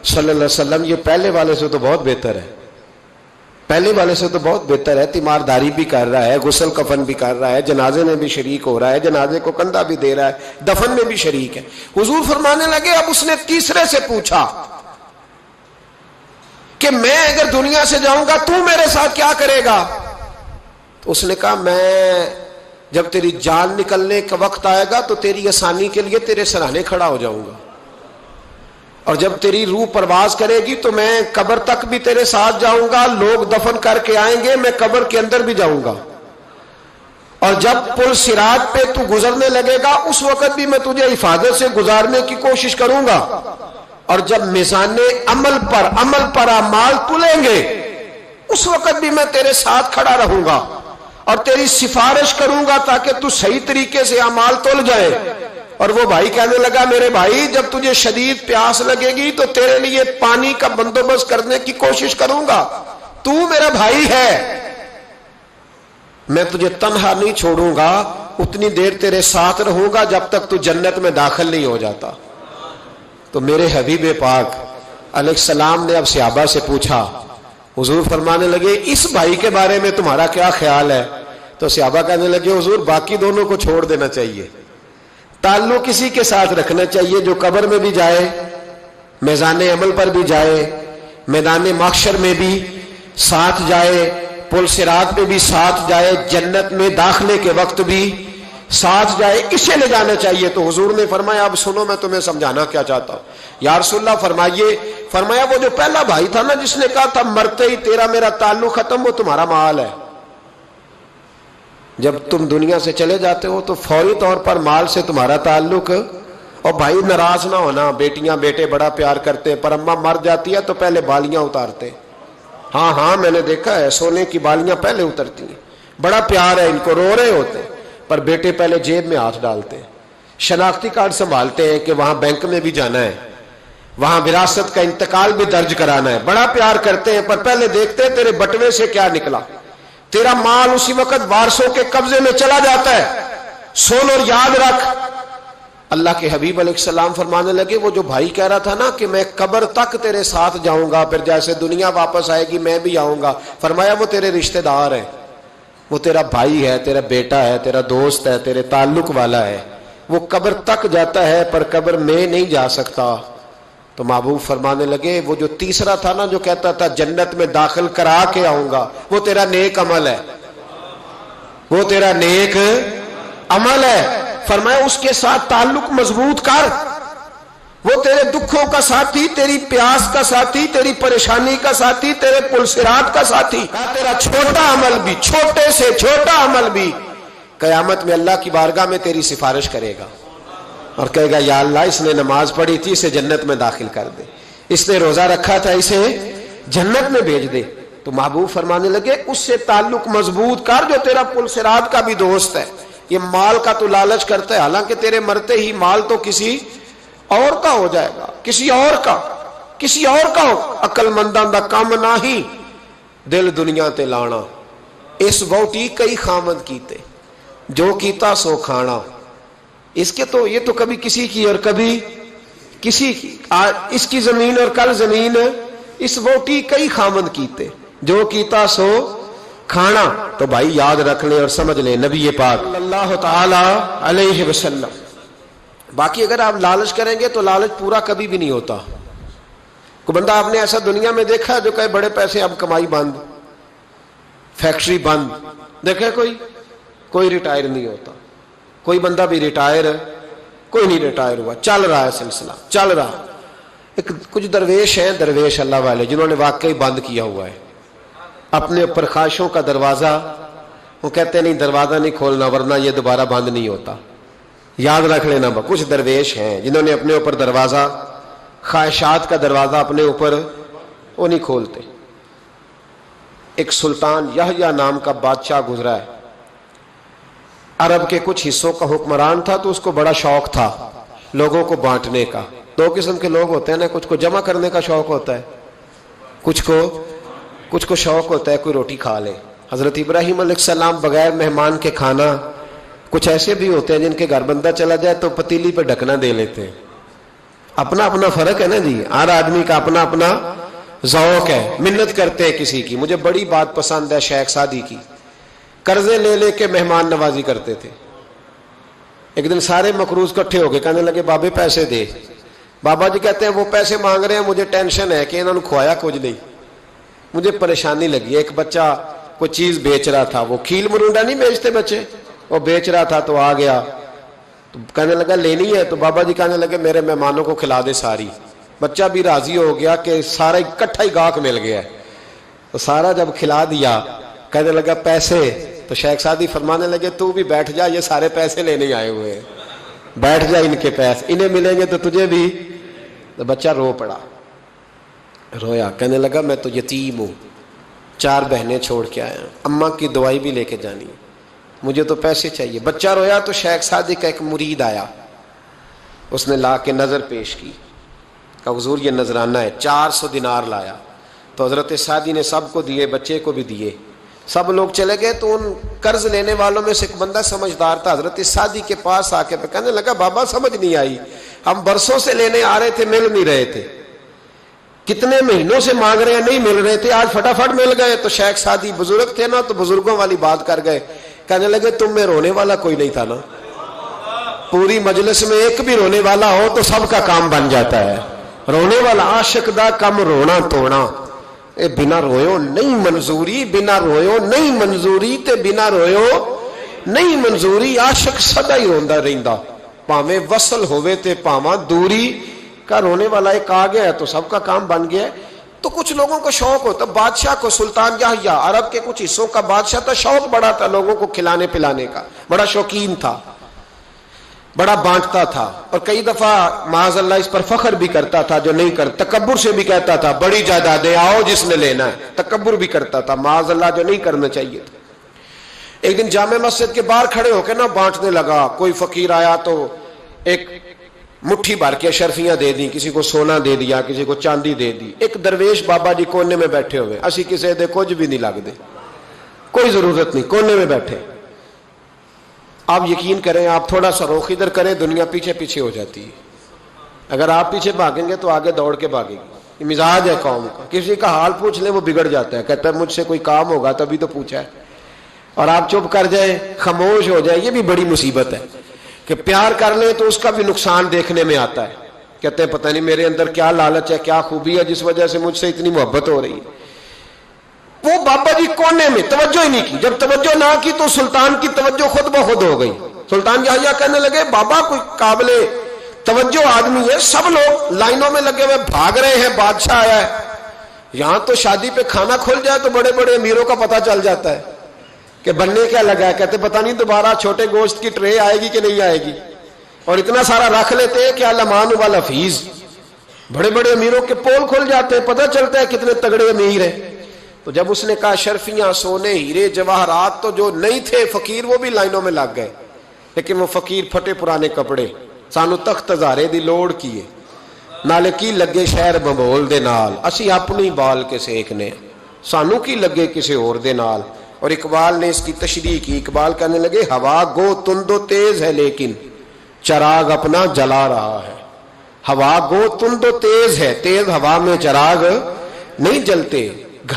صلی اللہ علیہ وسلم یہ پہلے والے سے تو بہت بہتر ہے، پہلے والے سے تو بہت بہتر ہے، تیمارداری بھی کر رہا ہے، غسل کفن بھی کر رہا ہے، جنازے میں بھی شریک ہو رہا ہے، جنازے کو کندھا بھی دے رہا ہے، دفن میں بھی شریک ہے۔ حضور فرمانے لگے اب اس نے تیسرے سے پوچھا کہ میں اگر دنیا سے جاؤں گا تو میرے ساتھ کیا کرے گا؟ تو اس نے کہا میں جب تیری جان نکلنے کا وقت آئے گا تو تیری آسانی کے لیے تیرے سرانے کھڑا ہو جاؤں گا، اور جب تیری روح پرواز کرے گی تو میں قبر تک بھی تیرے ساتھ جاؤں گا، لوگ دفن کر کے آئیں گے، میں قبر کے اندر بھی جاؤں گا، اور جب پل صراط پہ تو گزرنے لگے گا اس وقت بھی میں تجھے حفاظت سے گزارنے کی کوشش کروں گا، اور جب میزان عمل پر اعمال تلیں گے اس وقت بھی میں تیرے ساتھ کھڑا رہوں گا اور تیری سفارش کروں گا تاکہ تو صحیح طریقے سے اعمال تل جائے۔ اور وہ بھائی کہنے لگا میرے بھائی جب تجھے شدید پیاس لگے گی تو تیرے لیے پانی کا بندوبست کرنے کی کوشش کروں گا، تو میرا بھائی ہے، میں تجھے تنہا نہیں چھوڑوں گا، اتنی دیر تیرے ساتھ رہوں گا جب تک تو جنت میں داخل نہیں ہو جاتا۔ تو میرے حبیب پاک علیہ السلام نے اب صحابہ سے پوچھا، حضور فرمانے لگے اس بھائی کے بارے میں تمہارا کیا خیال ہے؟ تو صحابہ کہنے لگے حضور باقی دونوں کو چھوڑ دینا چاہیے، تعلق کسی کے ساتھ رکھنا چاہیے جو قبر میں بھی جائے، میزان عمل پر بھی جائے، میدان محشر میں بھی ساتھ جائے، پل صراط پہ بھی ساتھ جائے، جنت میں داخلے کے وقت بھی ساتھ جائے، اسے لے جانا چاہیے۔ تو حضور نے فرمایا اب سنو میں تمہیں سمجھانا کیا چاہتا ہوں۔ یا رسول اللہ فرمایا وہ جو پہلا بھائی تھا نا جس نے کہا تھا مرتے ہی تیرا میرا تعلق ختم، وہ تمہارا مال ہے، جب تم دنیا سے چلے جاتے ہو تو فوری طور پر مال سے تمہارا تعلق۔ اور بھائی ناراض نہ ہونا، بیٹیاں بیٹے بڑا پیار کرتے ہیں، پر اماں مر جاتی ہے تو پہلے بالیاں اتارتے، ہاں میں نے دیکھا ہے، سونے کی بالیاں پہلے اترتی ہیں، بڑا پیار ہے ان کو، رو رہے ہوتے پر بیٹے پہلے جیب میں ہاتھ ڈالتے ہیں، شناختی کارڈ سنبھالتے ہیں کہ وہاں بینک میں بھی جانا ہے، وہاں وراثت کا انتقال بھی درج کرانا ہے، بڑا پیار کرتے ہیں پر پہلے دیکھتے ہیں تیرے بٹوے سے کیا نکلا۔ تیرا مال اسی وقت وارثوں کے قبضے میں چلا جاتا ہے، سن اور یاد رکھ۔ اللہ کے حبیب علیہ السلام فرمانے لگے وہ جو بھائی کہہ رہا تھا نا کہ میں قبر تک تیرے ساتھ جاؤں گا، پھر جیسے دنیا واپس آئے گی میں بھی آؤں گا، فرمایا وہ تیرے رشتہ دار ہے، وہ تیرا بھائی ہے، تیرا بیٹا ہے، تیرا دوست ہے، تیرے تعلق والا ہے، وہ قبر تک جاتا ہے پر قبر میں نہیں جا سکتا۔ تو محبوب فرمانے لگے وہ جو تیسرا تھا نا جو کہتا تھا جنت میں داخل کرا کے آؤں گا، وہ تیرا نیک عمل ہے، وہ تیرا نیک عمل ہے، فرمایا اس کے ساتھ تعلق مضبوط کر، وہ تیرے دکھوں کا ساتھی، تیری پیاس کا ساتھی، تیری پریشانی کا ساتھی، تیرے پل صراط کا ساتھی، تیرا چھوٹا عمل بھی، چھوٹے سے چھوٹا عمل بھی قیامت میں اللہ کی بارگاہ میں تیری سفارش کرے گا۔ اور کہے گا یا اللہ اس نے نماز پڑھی تھی اسے جنت میں داخل کر دے، اس نے روزہ رکھا تھا اسے جنت میں بھیج دے۔ تو محبوب فرمانے لگے اس سے تعلق مضبوط کر جو تیرا پل صراط کا بھی دوست ہے۔ یہ مال کا تو لالچ کرتا ہے، حالانکہ تیرے مرتے ہی مال تو کسی اور کا ہو جائے گا، کسی اور کا ہو۔ عقل منداں دا کم نہ ہی دل دنیا تے لانا، اس ووٹی کئی خامد کیتے جو کیتا سو کھانا۔ اس کے تو یہ تو کبھی کسی کی اور کبھی کسی کی، اس کی زمین اور کل زمین، اس ووٹی کئی خامد کیتے جو کیتا سو کھانا۔ تو بھائی یاد رکھ لیں اور سمجھ لیں نبی پاک صلی اللہ تعالی علیہ وسلم۔ باقی اگر آپ لالچ کریں گے تو لالچ پورا کبھی بھی نہیں ہوتا۔ کوئی بندہ آپ نے ایسا دنیا میں دیکھا جو کہے بڑے پیسے اب کمائی بند، فیکٹری بند، دیکھے کوئی ریٹائر نہیں ہوتا، کوئی بندہ بھی ریٹائر، کوئی نہیں ریٹائر ہوا، چل رہا ہے سلسلہ چل رہا۔ کچھ درویش ہیں، درویش اللہ والے، جنہوں نے واقعی بند کیا ہوا ہے اپنے اوپر خواہشوں کا دروازہ۔ وہ کہتے نہیں دروازہ نہیں کھولنا ورنہ یہ دوبارہ بند نہیں ہوتا۔ یاد رکھ لینا، کچھ درویش ہیں جنہوں نے اپنے اوپر دروازہ، خواہشات کا دروازہ اپنے اوپر وہ نہیں کھولتے۔ ایک سلطان یحییٰ نام کا بادشاہ گزرا ہے، عرب کے کچھ حصوں کا حکمران تھا، تو اس کو بڑا شوق تھا لوگوں کو بانٹنے کا۔ دو قسم کے لوگ ہوتے ہیں نا، کچھ کو جمع کرنے کا شوق ہوتا ہے، کچھ کو شوق ہوتا ہے کوئی روٹی کھا لے۔ حضرت ابراہیم علیہ السلام بغیر مہمان کے کھانا، کچھ ایسے بھی ہوتے ہیں جن کے گھر بندہ چلا جائے تو پتیلی پہ ڈھکنا دے لیتے ہیں۔ اپنا اپنا فرق ہے نا جی، ہر آدمی کا اپنا اپنا ذوق ہے، منت کرتے ہیں کسی کی۔ مجھے بڑی بات پسند ہے شیخ سعدی کی، قرضے لے لے کے مہمان نوازی کرتے تھے۔ ایک دن سارے مقروض کٹھے ہو گئے، کہنے لگے بابے پیسے دے۔ بابا جی کہتے ہیں وہ پیسے مانگ رہے ہیں، مجھے ٹینشن ہے کہ انہوں نے کھوایا کچھ نہیں، مجھے پریشانی لگی۔ ایک بچہ کوئی چیز بیچ رہا تھا، وہ کھیل مرونڈا نہیں بیچتے بچے، وہ بیچ رہا تھا تو آ گیا، تو کہنے لگا لینی ہے، تو بابا جی کہنے لگے میرے مہمانوں کو کھلا دے ساری۔ بچہ بھی راضی ہو گیا کہ سارا اکٹھا ہی گاہک مل گیا ہے، تو سارا جب کھلا دیا کہنے لگا پیسے، تو شیخ سعدی فرمانے لگے تو بھی بیٹھ جا، یہ سارے پیسے لینے آئے ہوئے ہیں، بیٹھ جا، ان کے پیسے انہیں ملیں گے تو تجھے بھی۔ تو بچہ رو پڑا، رویا، کہنے لگا میں تو یتیم ہوں، 4 بہنیں چھوڑ کے آیا، اماں کی دوائی بھی لے کے جانی، مجھے تو پیسے چاہیے۔ بچہ رویا تو شیخ سعدی کا ایک مرید آیا، اس نے لا کے نظر پیش کی، کہا حضور یہ نذرانہ ہے، 400 دینار لایا۔ تو حضرت سعدی نے سب کو دیے، بچے کو بھی دیے، سب لوگ چلے گئے۔ تو ان قرض لینے والوں میں سے ایک بندہ سمجھدار تھا، حضرت سعدی کے پاس آ کے کہنے لگا بابا سمجھ نہیں آئی، ہم برسوں سے لینے آ رہے تھے، مل نہیں رہے تھے، کتنے مہینوں سے مانگ رہے ہیں نہیں مل رہے تھے، آج فٹافٹ مل گئے۔ تو شیخ سعدی بزرگ تھے نا، تو بزرگوں والی بات کر گئے، کہنے لگے تم میں رونے والا کوئی نہیں تھا نا، پوری مجلس میں ایک بھی رونے والا ہو تو سب کا کام بن جاتا ہے۔ رونے والا عاشق دا کم رونا توڑا، اے بنا رویو نہیں منظوری، بنا رویو نہیں منظوری تے بنا رویو نہیں منظوری۔ عاشق سدا ہی روندا رہندا، پاویں وصل ہوئے تے پاواں دوری کا، رونے والا ایک آ گیا ہے تو سب کا کام بن گیا ہے۔ تو کچھ لوگوں کو شوق ہوتا، بادشاہ کو، سلطان یحییٰ عرب کے کچھ حصوں کا بادشاہ تھا، شوق بڑا تھا لوگوں کو کھلانے پلانے کا، بڑا شوقین تھا، بڑا بانٹتا تھا، اور کئی دفعہ معاذ اللہ اس پر فخر بھی کرتا تھا جو نہیں کرتا، تکبر سے بھی کہتا تھا بڑی جائیدادیں آؤ جس نے لینا ہے، تکبر بھی کرتا تھا معاذ اللہ جو نہیں کرنا چاہیے تھا۔ ایک دن جامع مسجد کے باہر کھڑے ہو کے نا بانٹنے لگا، کوئی فقیر آیا تو ایک مٹھی بھر کے اشرفیاں دے دی، کسی کو سونا دے دیا، کسی کو چاندی دے دی۔ ایک درویش بابا جی کونے میں بیٹھے ہوئے، اسی کسی دے کچھ بھی نہیں لگ دے، کوئی ضرورت نہیں، کونے میں بیٹھے۔ آپ یقین کریں، آپ تھوڑا سا رخ ادھر کریں، دنیا پیچھے پیچھے ہو جاتی ہے۔ اگر آپ پیچھے بھاگیں گے تو آگے دوڑ کے بھاگے گی۔ یہ مزاج ہے قوم کا، کسی کا حال پوچھ لیں وہ بگڑ جاتا ہے، کہتا ہے مجھ سے کوئی کام ہوگا تبھی تو پوچھا ہے، اور آپ چپ کر جائیں، خاموش ہو جائیں، یہ بھی بڑی مصیبت ہے کہ پیار کر لیں تو اس کا بھی نقصان دیکھنے میں آتا ہے، کہتے ہیں پتہ نہیں میرے اندر کیا لالچ ہے، کیا خوبی ہے جس وجہ سے مجھ سے اتنی محبت ہو رہی ہے۔ وہ بابا جی کونے میں توجہ ہی نہیں کی، جب توجہ نہ کی تو سلطان کی توجہ خود بخود ہو گئی۔ سلطان یحییٰ کہنے لگے بابا کوئی قابل توجہ آدمی ہے، سب لوگ لائنوں میں لگے ہوئے بھاگ رہے ہیں، بادشاہ آیا ہے، یہاں تو شادی پہ کھانا کھل جائے تو بڑے بڑے امیروں کا پتہ چل جاتا ہے کہ بننے کیا لگا ہے، کہتے پتہ نہیں دوبارہ چھوٹے گوشت کی ٹرے آئے گی کہ نہیں آئے گی، اور اتنا سارا رکھ لیتے ہیں کہ علمان والحفیظ، بڑے بڑے امیروں کے پول کھل جاتے ہیں، پتہ چلتا ہے کتنے تگڑے امیر ہیں۔ تو جب اس نے کہا اشرفیاں، سونے، ہیرے، جواہرات، تو جو نہیں تھے فقیر وہ بھی لائنوں میں لگ گئے، لیکن وہ فقیر پھٹے پرانے کپڑے، سانو تخت ہزارے دی لوڑ کیے، نالے کی لگے شہر بمبول دے نال، اسی اپنی بال کے سیکنے، سانو کی لگے کسی اور دے نال۔ اور اقبال نے اس کی تشریح کی، اقبال کہنے لگے ہوا گو تند و تیز ہے لیکن چراغ اپنا جلا رہا ہے۔ ہوا گو تند و تیز ہے، تیز ہوا میں چراغ نہیں جلتے،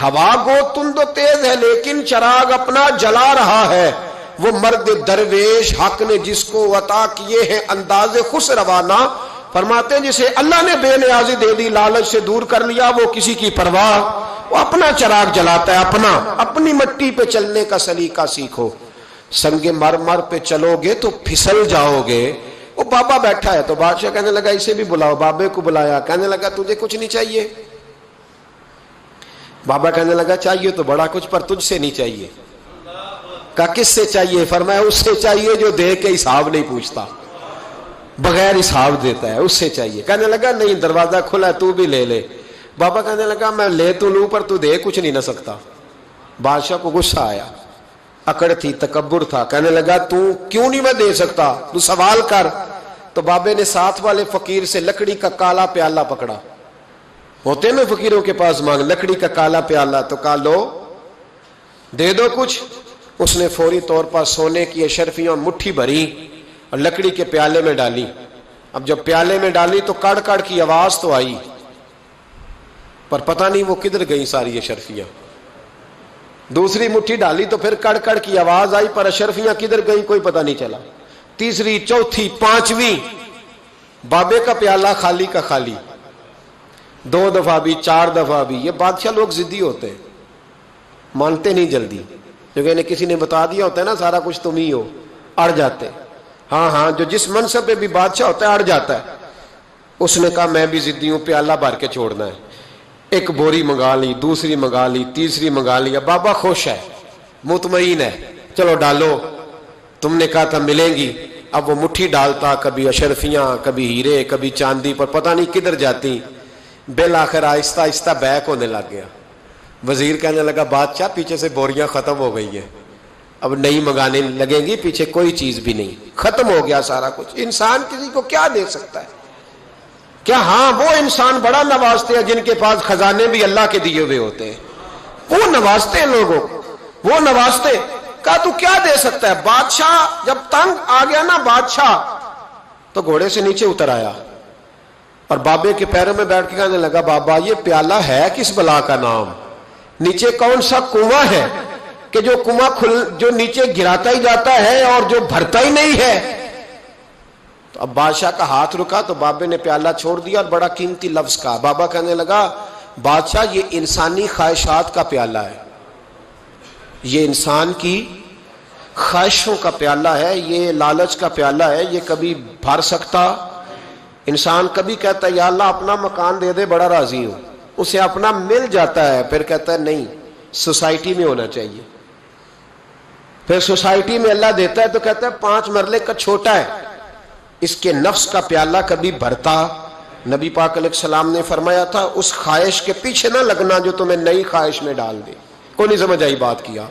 ہوا گو تند و تیز ہے لیکن چراغ اپنا جلا رہا ہے۔ وہ مرد درویش حق نے جس کو عطا کیے ہیں انداز خوش روانہ، فرماتے ہیں جسے اللہ نے بے نیازی دے دی، لالچ سے دور کر لیا، وہ کسی کی پرواہ، وہ اپنا چراغ جلاتا ہے، اپنی مٹی پہ چلنے کا سلیقہ سیکھو، سنگ مرمر پہ چلو گے تو پھسل جاؤ گے۔ وہ بابا بیٹھا ہے تو بادشاہ کہنے لگا اسے بھی بلاؤ، بابے کو بلایا، کہنے لگا تجھے کچھ نہیں چاہیے؟ بابا کہنے لگا چاہیے تو بڑا کچھ، پر تجھ سے نہیں چاہیے۔ کہا کس سے چاہیے؟ فرمایا اس سے چاہیے جو دے کے حساب نہیں پوچھتا، بغیر حساب دیتا ہے، اس سے چاہیے۔ کہنے لگا نہیں، دروازہ کھلا ہے، تو بھی لے لے۔ بابا کہنے لگا میں لے تو لوں پر تو دے کچھ نہیں نہ سکتا۔ بادشاہ کو غصہ آیا، اکڑ تھی، تکبر تھا، کہنے لگا تو کیوں نہیں میں دے سکتا، تو سوال کر۔ تو بابے نے ساتھ والے فقیر سے لکڑی کا کالا پیالہ پکڑا، ہوتے نا فقیروں کے پاس مانگ، لکڑی کا کالا پیالہ، تو کہا لو دے دو کچھ۔ اس نے فوری طور پر سونے کی اشرفیاں مٹھی بھری اور لکڑی کے پیالے میں ڈالی۔ اب جب پیالے میں ڈالی تو کڑ کڑ کی آواز تو آئی، پر پتہ نہیں وہ کدھر گئی ساری اشرفیاں۔ دوسری مٹھی ڈالی تو پھر کڑ کڑ کی آواز آئی، پر اشرفیاں کدھر گئی کوئی پتہ نہیں چلا۔ تیسری، چوتھی، پانچویں، بابے کا پیالہ خالی کا خالی، 2 دفعہ بھی، 4 دفعہ بھی۔ یہ بادشاہ لوگ ضدی ہوتے ہیں، مانتے نہیں جلدی، کیونکہ انہیں کسی نے بتا دیا ہوتا ہے نا سارا کچھ تم ہی ہو، اڑ جاتے۔ ہاں جو جس منصب پہ بھی بادشاہ ہوتا ہے اڑ جاتا ہے۔ اس نے کہا میں بھی ضدی ہوں، پیالہ بھر کے چھوڑنا ہے۔ ایک بوری منگا لی، دوسری منگا لی، تیسری منگا لی۔ بابا خوش ہے، مطمئن ہے، چلو ڈالو، تم نے کہا تھا ملیں گی۔ اب وہ مٹھی ڈالتا، کبھی اشرفیاں، کبھی ہیرے، کبھی چاندی، پر پتہ نہیں کدھر جاتی۔ بالآخر آہستہ آہستہ بیک ہونے لگ گیا۔ وزیر کہنے لگا بادشاہ پیچھے سے بوریاں ختم ہو گئی ہیں، اب نئی منگانے لگیں گی، پیچھے کوئی چیز بھی نہیں، ختم ہو گیا سارا کچھ۔ انسان کسی کو کیا دے سکتا ہے؟ کیا ہاں وہ انسان بڑا نوازتے ہیں جن کے پاس خزانے بھی اللہ کے دیے ہوئے ہوتے ہیں، وہ نوازتے ہیں لوگوں کو، وہ نوازتے۔ کہا تو کیا دے سکتا ہے؟ بادشاہ جب تنگ آ گیا نا بادشاہ، تو گھوڑے سے نیچے اتر آیا اور بابے کے پیروں میں بیٹھ کے کہنے لگا بابا یہ پیالہ ہے کس بلا کا نام؟ نیچے کون سا کنواں ہے کہ جو کنواں جو نیچے گراتا ہی جاتا ہے اور جو بھرتا ہی نہیں ہے؟ تو اب بادشاہ کا ہاتھ رکا تو بابے نے پیالہ چھوڑ دیا اور بڑا قیمتی لفظ کہا۔ بابا کہنے لگا بادشاہ یہ انسانی خواہشات کا پیالہ ہے، یہ انسان کی خواہشوں کا پیالہ ہے، یہ لالچ کا پیالہ ہے، یہ کبھی بھر سکتا۔ انسان کبھی کہتا ہے یا اللہ اپنا مکان دے دے بڑا راضی ہوں، اسے اپنا مل جاتا ہے، پھر کہتا ہے نہیں سوسائٹی میں ہونا چاہیے، پھر سوسائٹی میں اللہ دیتا ہے تو کہتا ہے 5 مرلے کا چھوٹا ہے۔ اس کے نفس کا پیالہ کبھی بھرتا؟ نبی پاک علیہ السلام نے فرمایا تھا اس خواہش کے پیچھے نہ لگنا جو تمہیں نئی خواہش میں ڈال دے۔ کوئی نہیں سمجھ آئی بات کیا؟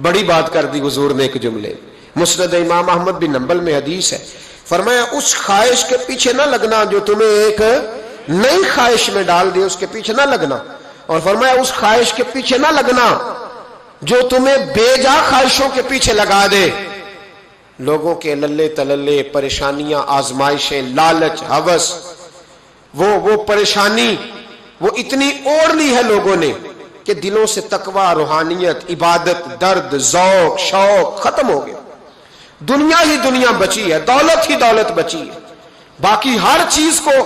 بڑی بات کر دی حضور نے ایک جملے۔ مسند امام احمد بن حنبل میں حدیث ہے، فرمایا اس خواہش کے پیچھے نہ لگنا جو تمہیں ایک نئی خواہش میں ڈال دے، اس کے پیچھے نہ لگنا۔ اور فرمایا اس خواہش کے پیچھے نہ لگنا جو تمہیں بے جا خواہشوں کے پیچھے لگا دے۔ لوگوں کے للے تللے، پریشانیاں، آزمائشیں، لالچ، ہوس، وہ پریشانی وہ اتنی اوڑھ لی ہے لوگوں نے کہ دلوں سے تقوی، روحانیت، عبادت، درد، ذوق، شوق ختم ہو گیا۔ دنیا ہی دنیا بچی ہے، دولت ہی دولت بچی ہے، باقی ہر چیز کو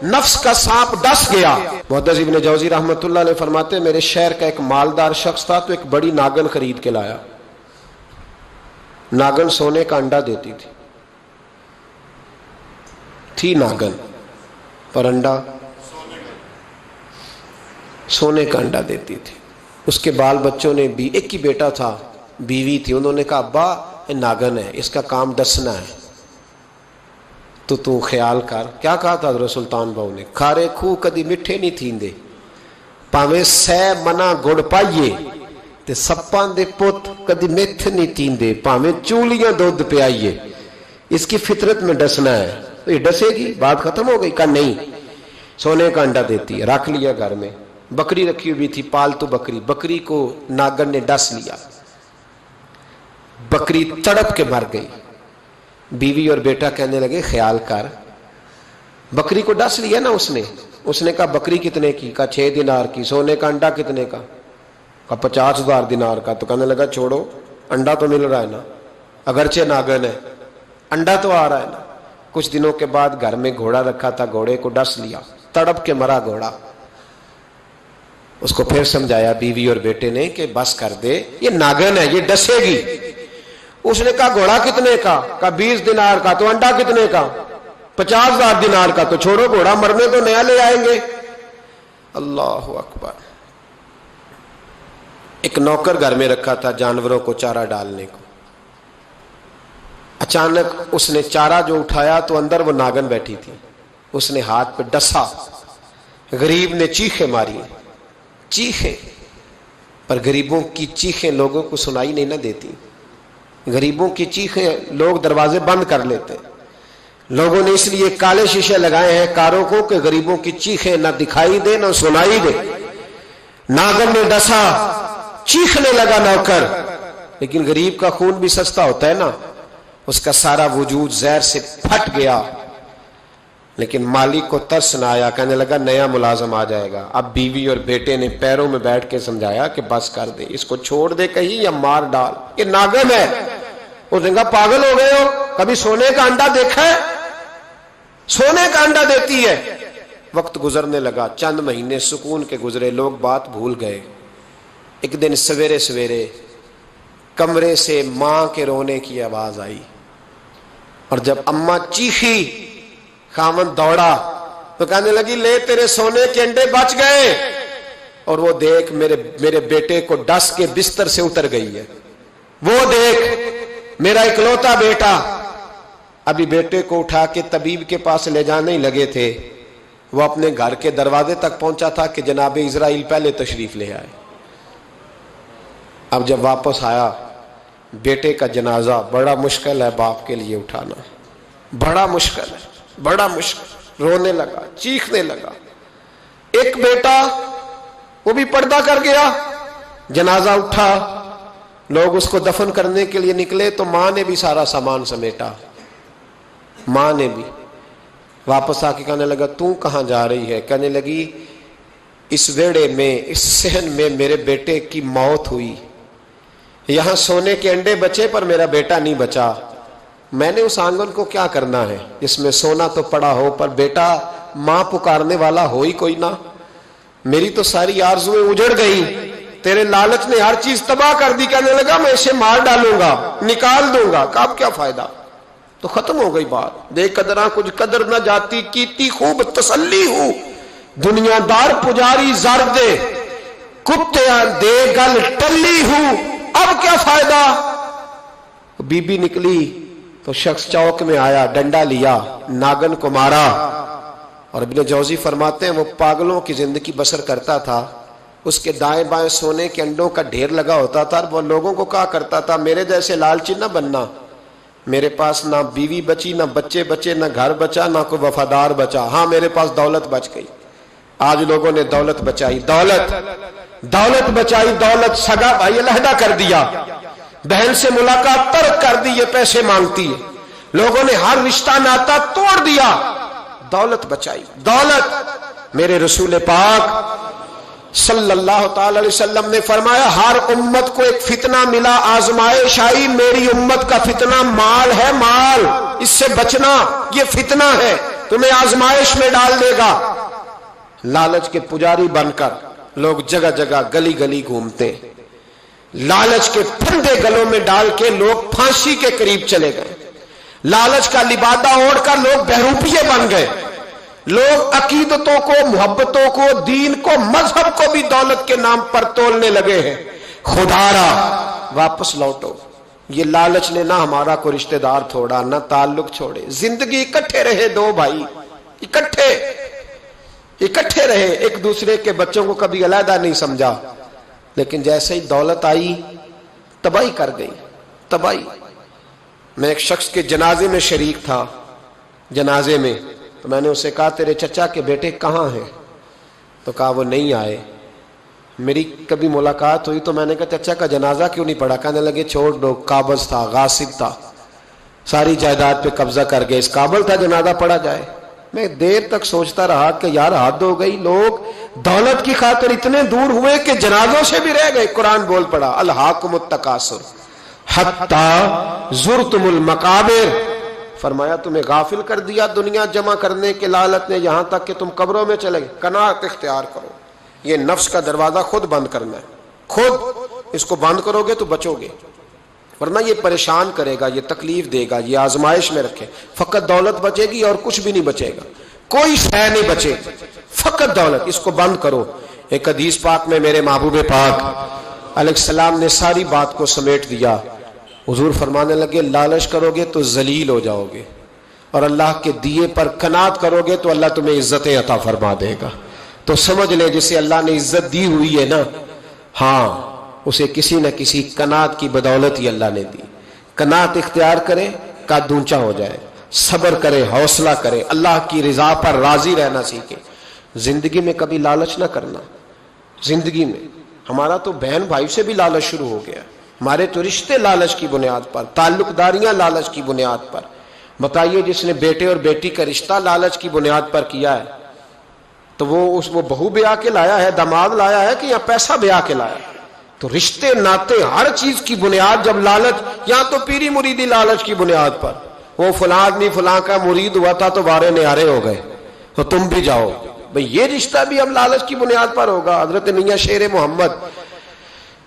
نفس کا سانپ ڈس گیا۔ محدث ابن جوزی رحمۃ اللہ علیہ فرماتے میرے شہر کا ایک مالدار شخص تھا تو ایک بڑی ناگن خرید کے لایا۔ ناگن سونے کا انڈا دیتی تھی ناگن، پر انڈا سونے کا انڈا دیتی تھی۔ اس کے بال بچوں نے بھی، ایک ہی بیٹا تھا، بیوی تھی، انہوں نے کہا ابا یہ ناگن ہے، اس کا کام ڈسنا ہے، تو خیال کر کیا کہا تھا حضرت سلطان بہو نے, کھارے خوہ کدی مٹھے نہیں تھیندے, پاویں سہ منا گڑ پائیے تے سپاں دے پت کدی میتھ نہیں تیندے, پاویں چولیاں دودھ پیائیے. اس کی فطرت میں ڈسنا ہے. تو یہ ڈسے گی, بات ختم ہو گئی. کہا نہیں, سونے کا انڈا دیتی ہے. رکھ لیا گھر میں. بکری رکھی ہوئی تھی, پالتو بکری. بکری کو ناگر نے ڈس لیا, بکری تڑپ کے مر گئی. بیوی اور بیٹا کہنے لگے خیال کر, بکری کو ڈس لیا نا اس نے کہا بکری کتنے کی؟ کہا 6 دینار کی. سونے کا انڈا کتنے کا؟ کہا 50,000 دینار کا. تو کہنے لگا چھوڑو, انڈا تو مل رہا ہے نا, اگرچہ ناگن ہے, انڈا تو آ رہا ہے نا. کچھ دنوں کے بعد گھر میں گھوڑا رکھا تھا, گھوڑے کو ڈس لیا, تڑپ کے مرا گھوڑا. اس کو پھر سمجھایا بیوی اور بیٹے نے کہ بس کر دے, یہ ناگن ہے, یہ ڈسے گی. اس نے کہا گھوڑا کتنے کا؟ کہا 20 دینار کا. تو انڈا کتنے کا؟ 50,000 دینار کا. تو چھوڑو, گھوڑا مرنے تو نیا لے آئیں گے. اللہ اکبر. ایک نوکر گھر میں رکھا تھا جانوروں کو چارہ ڈالنے کو. اچانک اس نے چارہ جو اٹھایا تو اندر وہ ناگن بیٹھی تھی. اس نے ہاتھ پہ ڈسا, غریب نے چیخیں ماری, چیخیں. پر غریبوں کی چیخیں لوگوں کو سنائی نہیں نہ دیتی. غریبوں کی چیخیں لوگ دروازے بند کر لیتے. لوگوں نے اس لیے کالے شیشے لگائے ہیں کاروں کو کہ غریبوں کی چیخیں نہ دکھائی دے نہ سنائی دے. ناگن نے ڈسا, چیخنے لگا نوکر, لیکن غریب کا خون بھی سستا ہوتا ہے نا. اس کا سارا وجود زہر سے پھٹ گیا. لیکن مالک کو ترس نہ آیا, کہنے لگا نیا ملازم آ جائے گا. اب بیوی اور بیٹے نے پیروں میں بیٹھ کے سمجھایا کہ بس کر دے, اس کو چھوڑ دے کہیں یا مار ڈال, یہ ناگن ہے. اس نے کہا پاگل ہو گئے ہو, کبھی سونے کا انڈا دیکھا ہے؟ سونے کا انڈا دیتی ہے. وقت گزرنے لگا, چند مہینے سکون کے گزرے, لوگ بات بھول گئے. ایک دن سویرے سویرے کمرے سے ماں کے رونے کی آواز آئی, اور جب اماں چیخی خاوند دوڑا تو کہنے لگی لے تیرے سونے کے انڈے بچ گئے. اور وہ دیکھ میرے بیٹے کو ڈس کے بستر سے اتر گئی ہے. وہ دیکھ میرا اکلوتا بیٹا. ابھی بیٹے کو اٹھا کے طبیب کے پاس لے جانے ہی لگے تھے, وہ اپنے گھر کے دروازے تک پہنچا تھا کہ جناب اسرائیل پہلے تشریف لے آئے. اب جب واپس آیا, بیٹے کا جنازہ بڑا مشکل ہے باپ کے لیے اٹھانا, بڑا مشکل ہے, بڑا مشکل. رونے لگا, چیخنے لگا. ایک بیٹا وہ بھی پردہ کر گیا. جنازہ اٹھا, لوگ اس کو دفن کرنے کے لیے نکلے تو ماں نے بھی سارا سامان سمیٹا. ماں نے بھی واپس آ کے کہنے لگا تو کہاں جا رہی ہے؟ کہنے لگی اس ویڑے میں, اس صحن میں میرے بیٹے کی موت ہوئی. یہاں سونے کے انڈے بچے پر میرا بیٹا نہیں بچا. میں نے اس آنگن کو کیا کرنا ہے جس میں سونا تو پڑا ہو پر بیٹا ماں پکارنے والا ہو ہی کوئی نہ. میری تو ساری آرزویں اجڑ گئی, تیرے لالچ نے ہر چیز تباہ کر دی. کہنے لگا میں اسے مار ڈالوں گا, نکال دوں گا. اب کیا فائدہ, تو ختم ہو گئی بات. دے قدراں کچھ قدر نہ جاتی, کیتی خوب تسلی ہوں. دنیا دار پجاری زر دے, کتیاں دے گل ٹلی ہوں. اب کیا فائدہ. بی بی نکلی تو شخص چوک میں آیا, ڈنڈا لیا, ناگن کو مارا. اور ابن جوزی فرماتے ہیں وہ پاگلوں کی زندگی بسر کرتا تھا. اس کے دائیں بائیں سونے کے انڈوں کا ڈھیر لگا ہوتا تھا. وہ لوگوں کو کہا کرتا تھا میرے جیسے لالچی نہ بننا, میرے پاس نہ بیوی بچی, نہ بچے بچے, نہ گھر بچا, نہ کوئی وفادار بچا. ہاں میرے پاس دولت بچ گئی. آج لوگوں نے دولت بچائی, دولت بچائی, دولت. سگا بھائی علیحدہ کر دیا, بہن سے ملاقات ترک کر دی, یہ پیسے مانگتی ہے. لوگوں نے ہر رشتہ ناتا توڑ دیا, دولت بچائی. دولت میرے رسول پاک صلی اللہ تعالی علیہ وسلم نے فرمایا ہر امت کو ایک فتنہ ملا, آزمائش آئی. میری امت کا فتنہ مال ہے, مال. اس سے بچنا, یہ فتنہ ہے, تمہیں آزمائش میں ڈال دے گا. لالچ کے پجاری بن کر لوگ جگہ جگہ گلی گلی گھومتے. لالچ کے پھندے گلوں میں ڈال کے لوگ پھانسی کے قریب چلے گئے. لالچ کا لبادہ اوڑھ کر لوگ بہروپیے بن گئے. لوگ عقیدتوں کو, محبتوں کو, دین کو, مذہب کو بھی دولت کے نام پر تولنے لگے ہیں. خدا را واپس لوٹو, یہ لالچ نے نہ ہمارا کوئی رشتہ دار چھوڑا نہ تعلق چھوڑے. زندگی اکٹھے رہے دو بھائی, اکٹھے رہے, ایک دوسرے کے بچوں کو کبھی علیحدہ نہیں سمجھا. لیکن جیسے ہی دولت آئی تباہی کر گئی, تباہی. میں ایک شخص کے جنازے میں شریک تھا, جنازے میں, تو میں نے اسے کہا تیرے چچا کے بیٹے کہاں ہیں؟ تو کہا وہ نہیں آئے. میری کبھی ملاقات ہوئی تو میں نے کہا چچا کا جنازہ کیوں نہیں پڑھا؟ کہنے لگے چھوڑ دو, قابض تھا, غاصب تھا, ساری جائیداد پہ قبضہ کر گئے, اس قابل تھا جنازہ پڑھا جائے. میں دیر تک سوچتا رہا کہ یار حد ہو گئی, لوگ دولت کی خاطر اتنے دور ہوئے کہ جنازوں سے بھی رہ گئے. قرآن بول پڑا الہاکم التکاثر حتی زرتم المقابر, فرمایا تمہیں غافل کر دیا دنیا جمع کرنے کے لالچ نے یہاں تک کہ تم قبروں میں چلے گئے. قناعت اختیار کرو, یہ نفس کا دروازہ خود بند کرنا ہے, خود اس کو بند کرو گے تو بچو گے, ورنہ یہ پریشان کرے گا, یہ تکلیف دے گا, یہ آزمائش میں رکھے. فقط دولت بچے گی اور کچھ بھی نہیں بچے گا, کوئی شے نہیں بچے, فقط دولت. اس کو بند کرو. ایک حدیث پاک میں میرے محبوب پاک علیہ السلام نے ساری بات کو سمیٹ دیا. حضور فرمانے لگے لالچ کرو گے تو ذلیل ہو جاؤ گے, اور اللہ کے دیے پر قناعت کرو گے تو اللہ تمہیں عزتیں عطا فرما دے گا. تو سمجھ لے جسے اللہ نے عزت دی ہوئی ہے نا, ہاں اسے کسی نہ کسی قناعت کی بدولت ہی اللہ نے دی. قناعت اختیار کرے قد اونچا ہو جائے, صبر کرے, حوصلہ کرے, اللہ کی رضا پر راضی رہنا سیکھے. زندگی میں کبھی لالچ نہ کرنا. زندگی میں ہمارا تو بہن بھائی سے بھی لالچ شروع ہو گیا, ہمارے تو رشتے لالچ کی بنیاد پر, تعلق داریاں لالچ کی بنیاد پر. بتائیے جس نے بیٹے اور بیٹی کا رشتہ لالچ کی بنیاد پر کیا ہے تو وہ بہو بیاہ کے لایا ہے, داماد لایا ہے کہ یا پیسہ بیاہ کے لایا ہے؟ تو رشتے ناتے ہر چیز کی بنیاد جب لالچ, یا تو پیری مریدی لالچ کی بنیاد پر, وہ فلاں آدمی فلاں کا مرید ہوا تھا تو وارے نیارے ہو گئے تو تم بھی جاؤ. بھئی یہ رشتہ بھی اب لالچ کی بنیاد پر ہوگا. حضرت میاں شیر محمد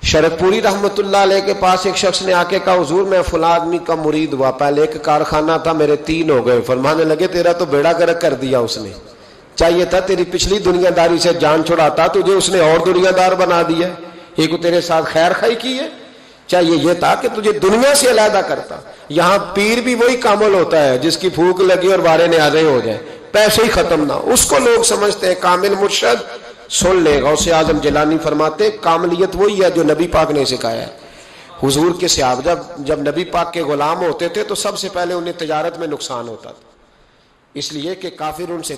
شرف پوری رحمت اللہ علیہ کے پاس ایک شخص نے آ کے کہا حضور میں فلاں آدمی کا مرید ہوا, پہلے ایک کارخانہ تھا میرے 3 ہو گئے. فرمانے لگے تیرا تو بیڑا گرک کر دیا اس نے, چاہیے تھا تیری پچھلی دنیا داری سے جان چھڑاتا, تجھے اس نے اور دنیا دار بنا دیا. ایک کو تیرے ساتھ خیر خائی کی ہے, چاہیے یہ تھا کہ تجھے دنیا سے علیحدہ کرتا. یہاں پیر بھی وہی کامل ہوتا ہے جس کی پھوک لگی اور بارے نیازے ہو جائے, پیسے ہی ختم نہ, اس کو لوگ سمجھتے ہیں کامل مرشد. سن لے, غوث اعظم جیلانی فرماتے کاملیت وہی ہے جو نبی پاک نے سکھایا ہے. حضور کے صحابہ جب نبی پاک کے غلام ہوتے تھے تو سب سے پہلے انہیں تجارت میں نقصان ہوتا تھا, اس لیے کہ کافر ان سے